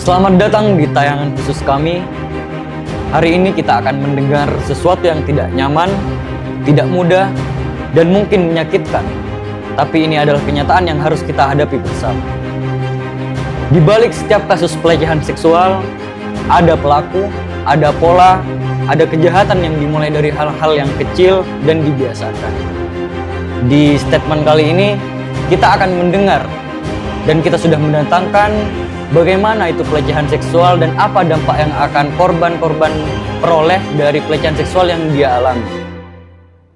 Selamat datang di tayangan khusus kami. Hari ini kita akan mendengar sesuatu yang tidak nyaman, tidak mudah, dan mungkin menyakitkan. Tapi ini adalah kenyataan yang harus kita hadapi bersama. Di balik setiap kasus pelecehan seksual, ada pelaku, ada pola, ada kejahatan yang dimulai dari hal-hal yang kecil dan dibiasakan. Di statement kali ini, kita akan mendengar dan kita sudah mendatangkan bagaimana itu pelecehan seksual dan apa dampak yang akan korban-korban peroleh dari pelecehan seksual yang dia alami.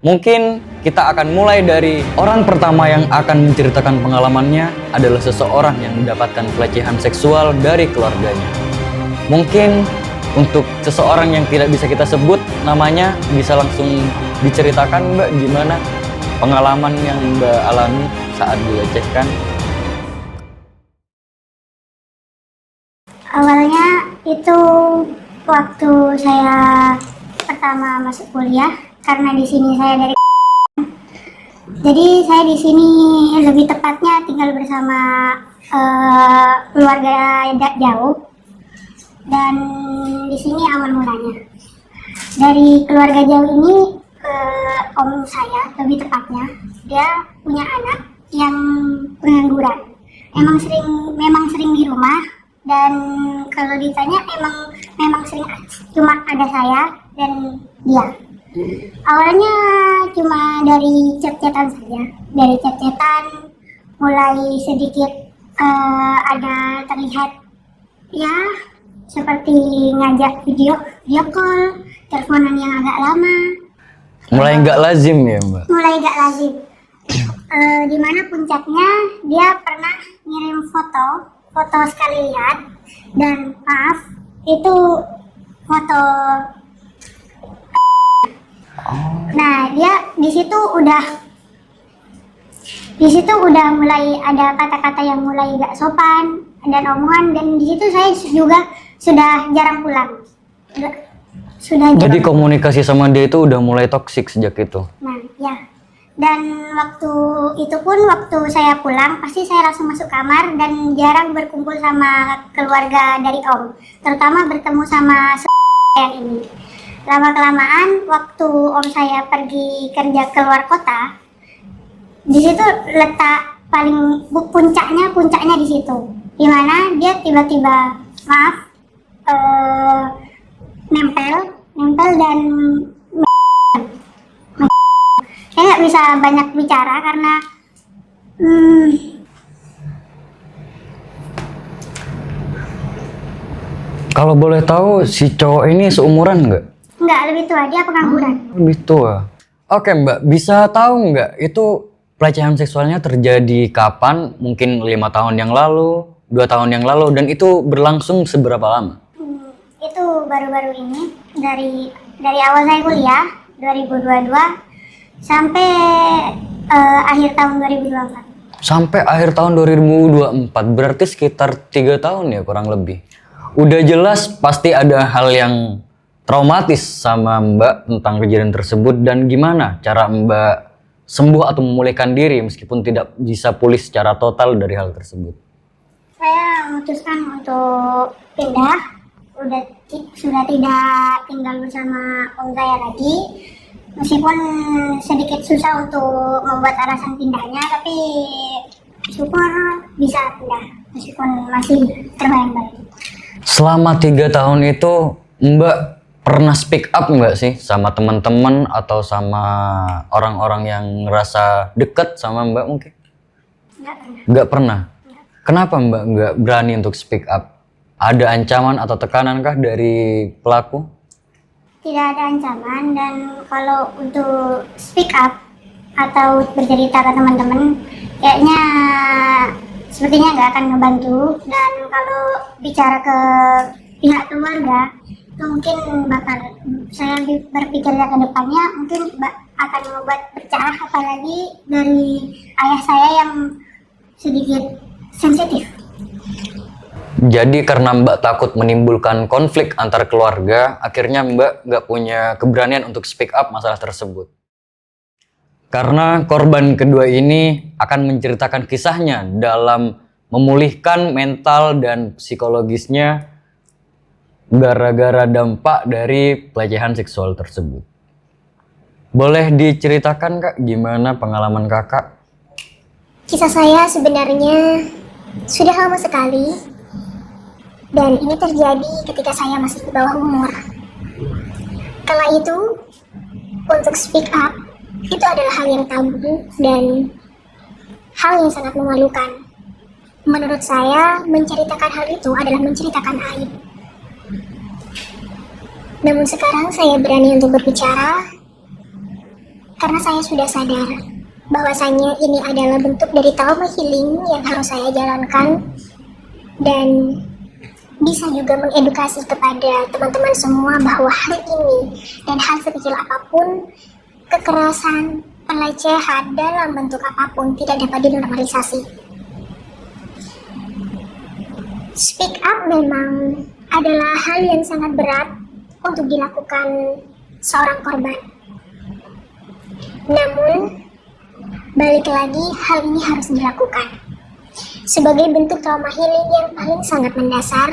Mungkin kita akan mulai dari orang pertama yang akan menceritakan pengalamannya adalah seseorang yang mendapatkan pelecehan seksual dari keluarganya. Mungkin untuk seseorang yang tidak bisa kita sebut namanya, bisa langsung diceritakan Mbak gimana pengalaman yang Mbak alami saat dilecehkan? Awalnya itu waktu saya pertama masuk kuliah, karena di sini saya dari jadi saya di sini lebih tepatnya tinggal bersama keluarga jauh, dan di sini awal mulanya dari keluarga jauh ini. Om saya lebih tepatnya, dia punya anak yang pengangguran, memang sering di rumah. Dan kalau ditanya memang sering cuma ada saya dan dia. Awalnya cuma dari chat-chatan saja, dari chat-chatan mulai sedikit ada terlihat ya seperti ngajak video call, teleponan yang agak lama. Mulai nggak lazim ya Mbak? Mulai nggak lazim. Dimana puncaknya dia pernah ngirim foto sekali lihat, dan maaf itu foto. Nah dia di situ udah mulai ada kata-kata yang mulai gak sopan dan omongan, dan di situ saya juga sudah jarang pulang. Jadi komunikasi sama dia itu udah mulai toksik sejak itu. Nah ya. Dan waktu itu pun waktu saya pulang pasti saya langsung masuk kamar dan jarang berkumpul sama keluarga dari Om, terutama bertemu sama yang ini. Lama-kelamaan waktu Om saya pergi kerja keluar kota, di situ letak paling puncaknya di situ, dimana dia tiba-tiba nempel dan saya nggak bisa banyak bicara karena Kalau boleh tahu si cowok ini seumuran nggak? Nggak, lebih tua, dia pengangguran. Lebih tua. Oke Mbak, bisa tahu nggak itu pelecehan seksualnya terjadi kapan? Mungkin 5 tahun yang lalu, 2 tahun yang lalu, dan itu berlangsung seberapa lama? Itu baru-baru ini, dari awal saya kuliah 2022 sampai akhir tahun 2024. Sampai akhir tahun 2024, berarti sekitar 3 tahun ya kurang lebih. Udah jelas pasti ada hal yang traumatis sama Mbak tentang kejadian tersebut, dan gimana cara Mbak sembuh atau memulihkan diri meskipun tidak bisa pulih secara total dari hal tersebut? Saya memutuskan untuk pindah, sudah tidak tinggal bersama om saya lagi. Meskipun sedikit susah untuk membuat alasan pindahnya, tapi syukur bisa pindah meskipun masih terbayang-bayang. Selama 3 tahun itu Mbak pernah speak up nggak sih sama teman-teman atau sama orang-orang yang ngerasa deket sama Mbak mungkin? Nggak pernah. Kenapa Mbak nggak berani untuk speak up? Ada ancaman atau tekanankah dari pelaku? Tidak ada ancaman, dan kalau untuk speak up atau bercerita ke teman-teman kayaknya sepertinya nggak akan ngebantu. Dan kalau bicara ke pihak keluarga itu mungkin saya berpikirnya ke depannya mungkin akan membuat pecah, apalagi dari ayah saya yang sedikit sensitif. Jadi karena Mbak takut menimbulkan konflik antar keluarga, akhirnya Mbak nggak punya keberanian untuk speak up masalah tersebut. Karena korban kedua ini akan menceritakan kisahnya dalam memulihkan mental dan psikologisnya gara-gara dampak dari pelecehan seksual tersebut. Boleh diceritakan Kak, gimana pengalaman Kakak? Kisah saya sebenarnya sudah lama sekali, dan ini terjadi ketika saya masih di bawah umur. Kala itu, untuk speak up, itu adalah hal yang tabu dan hal yang sangat memalukan. Menurut saya, menceritakan hal itu adalah menceritakan aib. Namun sekarang saya berani untuk berbicara, karena saya sudah sadar bahwasanya ini adalah bentuk dari trauma healing yang harus saya jalankan, dan bisa juga mengedukasi kepada teman-teman semua bahwa hal ini dan hal sekecil apapun, kekerasan, pelecehan dalam bentuk apapun tidak dapat dinormalisasi. Speak up memang adalah hal yang sangat berat untuk dilakukan seorang korban. Namun, balik lagi, hal ini harus dilakukan sebagai bentuk trauma healing yang paling sangat mendasar.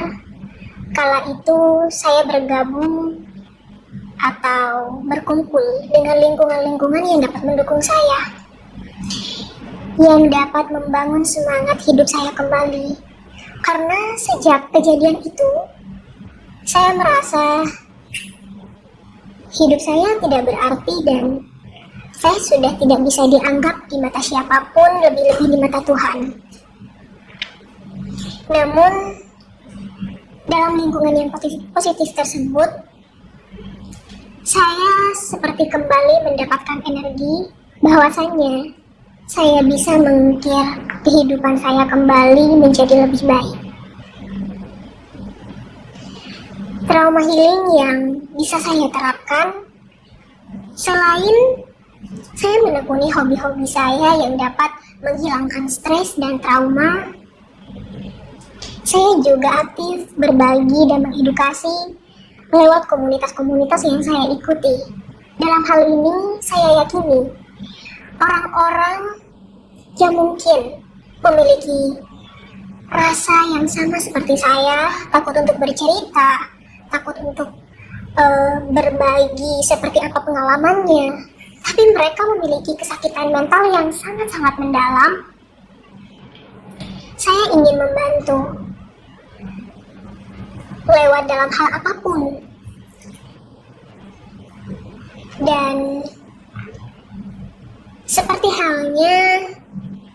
Kala itu saya bergabung atau berkumpul dengan lingkungan-lingkungan yang dapat mendukung saya, yang dapat membangun semangat hidup saya kembali. Karena sejak kejadian itu, saya merasa hidup saya tidak berarti dan saya sudah tidak bisa dianggap di mata siapapun, lebih-lebih di mata Tuhan. Namun, dalam lingkungan yang positif tersebut, saya seperti kembali mendapatkan energi bahwasannya saya bisa mengukir kehidupan saya kembali menjadi lebih baik. Trauma healing yang bisa saya terapkan, selain saya menekuni hobi-hobi saya yang dapat menghilangkan stres dan trauma, saya juga aktif berbagi dan mengedukasi lewat komunitas-komunitas yang saya ikuti. Dalam hal ini, saya yakini orang-orang yang mungkin memiliki rasa yang sama seperti saya, takut untuk bercerita, takut untuk berbagi seperti apa pengalamannya, tapi mereka memiliki kesakitan mental yang sangat-sangat mendalam. Saya ingin membantu lewat dalam hal apapun, dan seperti halnya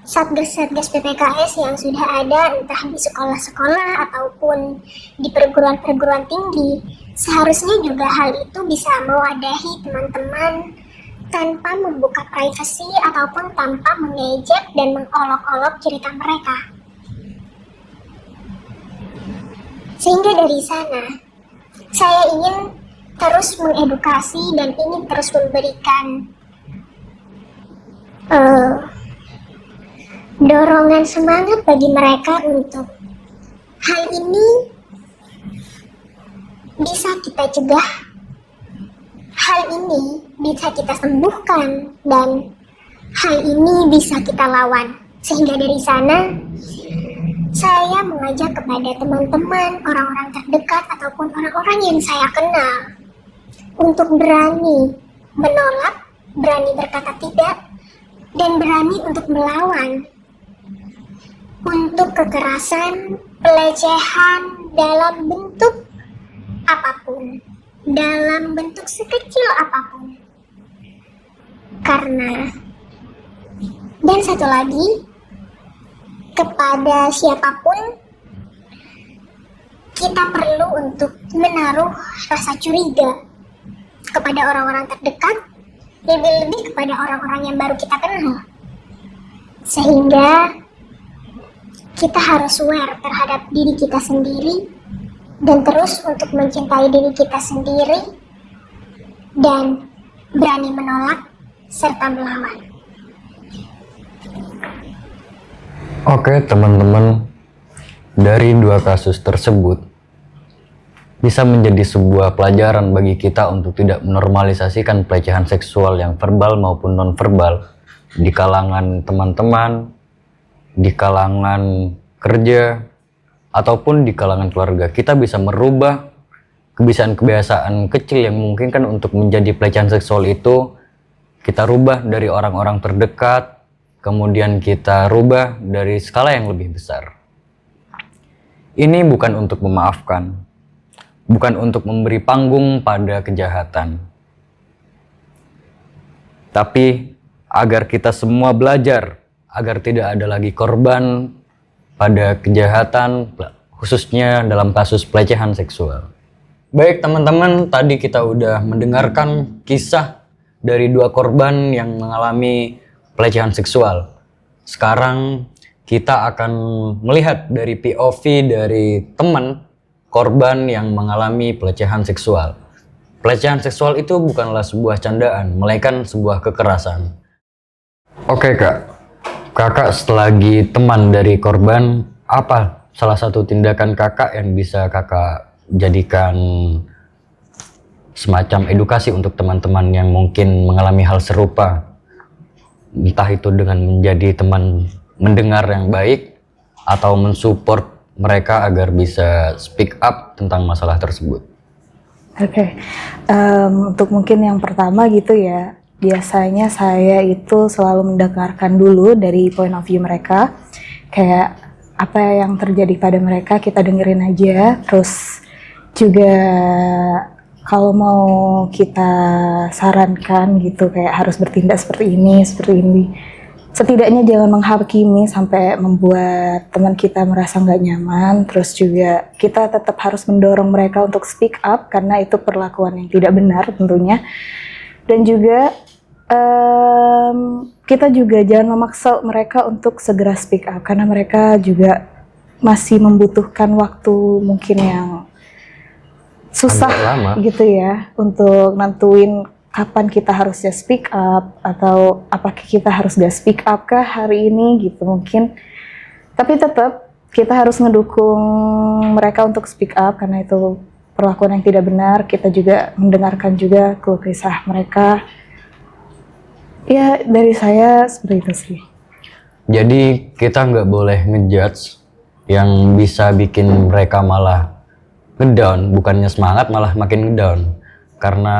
satgas-satgas PPKS yang sudah ada entah di sekolah-sekolah ataupun di perguruan-perguruan tinggi, seharusnya juga hal itu bisa mewadahi teman-teman tanpa membuka privasi ataupun tanpa mengejek dan mengolok-olok cerita mereka. Sehingga dari sana, saya ingin terus mengedukasi dan ingin terus memberikan dorongan semangat bagi mereka untuk hal ini bisa kita cegah, hal ini bisa kita sembuhkan, dan hal ini bisa kita lawan. Sehingga dari sana, saya mengajak kepada teman-teman, orang-orang terdekat, ataupun orang-orang yang saya kenal untuk berani menolak, berani berkata tidak, dan berani untuk melawan untuk kekerasan, pelecehan dalam bentuk apapun, dalam bentuk sekecil apapun. Karena, dan satu lagi, kepada siapapun kita perlu untuk menaruh rasa curiga kepada orang-orang terdekat, lebih-lebih kepada orang-orang yang baru kita kenal. Sehingga kita harus aware terhadap diri kita sendiri dan terus untuk mencintai diri kita sendiri dan berani menolak serta melawan. Oke teman-teman, dari dua kasus tersebut bisa menjadi sebuah pelajaran bagi kita untuk tidak menormalisasikan pelecehan seksual yang verbal maupun non-verbal di kalangan teman-teman, di kalangan kerja, ataupun di kalangan keluarga. Kita bisa merubah kebiasaan-kebiasaan kecil yang memungkinkan untuk menjadi pelecehan seksual itu. Kita rubah dari orang-orang terdekat, kemudian kita rubah dari skala yang lebih besar. Ini bukan untuk memaafkan, bukan untuk memberi panggung pada kejahatan, tapi agar kita semua belajar, agar tidak ada lagi korban pada kejahatan, khususnya dalam kasus pelecehan seksual. Baik teman-teman, tadi kita udah mendengarkan kisah dari 2 korban yang mengalami pelecehan seksual. Sekarang kita akan melihat dari POV dari teman korban yang mengalami pelecehan seksual. Pelecehan seksual itu bukanlah sebuah candaan, melainkan sebuah kekerasan. Oke kak, kakak selagi teman dari korban, apa salah satu tindakan kakak yang bisa kakak jadikan semacam edukasi untuk teman-teman yang mungkin mengalami hal serupa? Entah itu dengan menjadi teman mendengar yang baik atau mensupport mereka agar bisa speak up tentang masalah tersebut. Oke. Untuk mungkin yang pertama gitu ya, biasanya saya itu selalu mendengarkan dulu dari point of view mereka, kayak apa yang terjadi pada mereka kita dengerin aja. Terus juga kalau mau kita sarankan gitu, kayak harus bertindak seperti ini, setidaknya jangan menghakimi sampai membuat teman kita merasa nggak nyaman. Terus juga kita tetap harus mendorong mereka untuk speak up, karena itu perlakuan yang tidak benar tentunya. Dan juga kita juga jangan memaksa mereka untuk segera speak up, karena mereka juga masih membutuhkan waktu mungkin yang susah gitu ya, untuk nentuin kapan kita harusnya speak up, atau apakah kita harus gak speak up kah hari ini gitu mungkin. Tapi tetap kita harus ngedukung mereka untuk speak up, karena itu perlakuan yang tidak benar. Kita juga mendengarkan juga keluh kesah mereka. Ya dari saya seperti itu sih. Jadi kita nggak boleh ngejudge yang bisa bikin mereka malah ngedown, bukannya semangat malah makin ngedown karena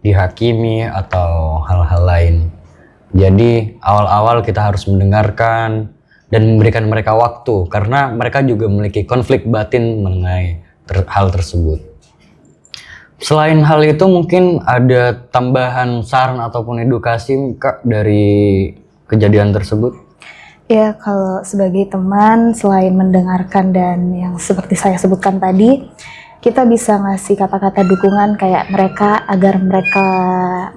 dihakimi atau hal-hal lain. Jadi awal-awal kita harus mendengarkan dan memberikan mereka waktu, karena mereka juga memiliki konflik batin mengenai hal tersebut. Selain hal itu, mungkin ada tambahan saran ataupun edukasi Kak dari kejadian tersebut? Ya, kalau sebagai teman, selain mendengarkan dan yang seperti saya sebutkan tadi, kita bisa ngasih kata-kata dukungan kayak mereka, agar mereka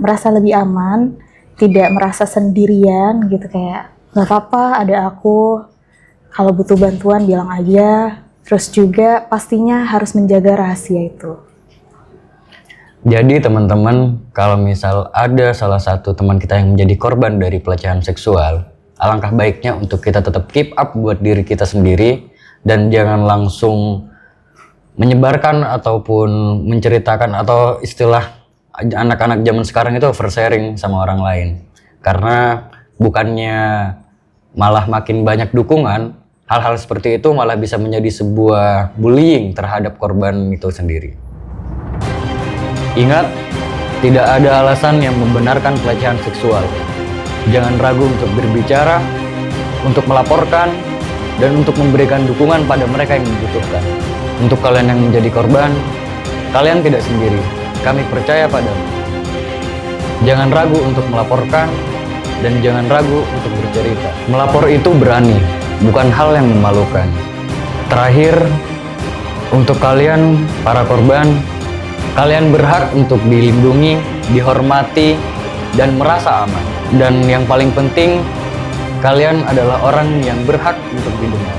merasa lebih aman, tidak merasa sendirian gitu, kayak gak apa-apa ada aku, kalau butuh bantuan bilang aja. Terus juga pastinya harus menjaga rahasia itu. Jadi teman-teman, kalau misal ada salah satu teman kita yang menjadi korban dari pelecehan seksual, alangkah baiknya untuk kita tetap keep up buat diri kita sendiri, dan jangan langsung menyebarkan ataupun menceritakan, atau istilah anak-anak zaman sekarang itu oversharing sama orang lain. Karena bukannya malah makin banyak dukungan, hal-hal seperti itu malah bisa menjadi sebuah bullying terhadap korban itu sendiri. Ingat, tidak ada alasan yang membenarkan pelecehan seksual. Jangan ragu untuk berbicara, untuk melaporkan, dan untuk memberikan dukungan pada mereka yang membutuhkan. Untuk kalian yang menjadi korban, kalian tidak sendiri. Kami percaya padamu. Jangan ragu untuk melaporkan, dan jangan ragu untuk bercerita. Melapor itu berani, bukan hal yang memalukan. Terakhir, untuk kalian, para korban, kalian berhak untuk dilindungi, dihormati, dan merasa aman. Dan yang paling penting, kalian adalah orang yang berhak untuk didengar.